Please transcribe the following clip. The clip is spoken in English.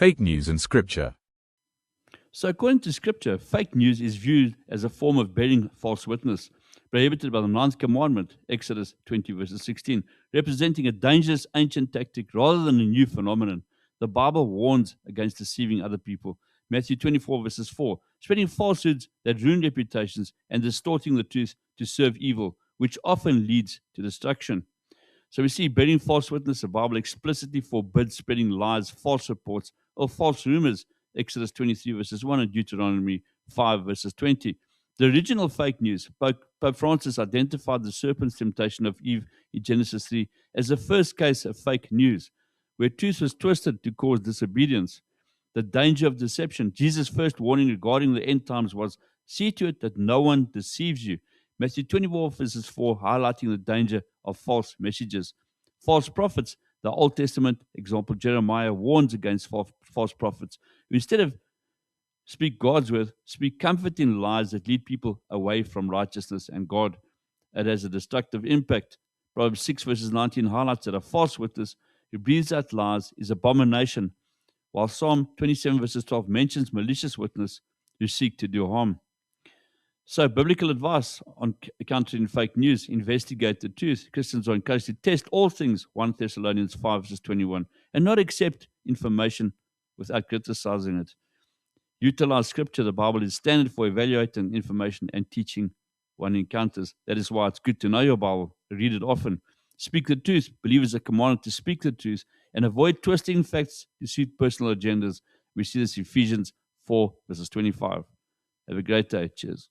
Fake news in Scripture. So according to Scripture, fake news is viewed as a form of bearing false witness, prohibited by the ninth commandment, Exodus 20 verses 16, representing a dangerous ancient tactic rather than a new phenomenon. The Bible warns against deceiving other people. Matthew 24 verses 4, spreading falsehoods that ruin reputations and distorting the truth to serve evil, which often leads to destruction. So we see bearing false witness. The Bible explicitly forbids spreading lies, false reports, or false rumors. Exodus 23 verses 1 and Deuteronomy 5 verses 20. The original fake news, Pope Francis identified the serpent's temptation of Eve in Genesis 3 as the first case of fake news, where truth was twisted to cause disobedience. The danger of deception. Jesus' first warning regarding the end times was, see to it that no one deceives you. Matthew 24 verses 4, highlighting the danger of false messages. False prophets. The Old Testament example, Jeremiah warns against false prophets who, instead of speak God's word, speak comfort in lies that lead people away from righteousness and God. It has a destructive impact. Proverbs 6 verses 19 highlights that a false witness who breathes out lies is abomination, while Psalm 27 verses 12 mentions malicious witness who seek to do harm. So, biblical advice on countering fake news: investigate the truth. Christians are encouraged to test all things, 1 Thessalonians 5 verses 21, and not accept information without criticizing it. Utilize Scripture. The Bible is standard for evaluating information and teaching one encounters. That is why it's good to know your Bible, read it often. Speak the truth. Believers are commanded to speak the truth and avoid twisting facts to suit personal agendas. We see this in Ephesians 4 verses 25. Have a great day. Cheers.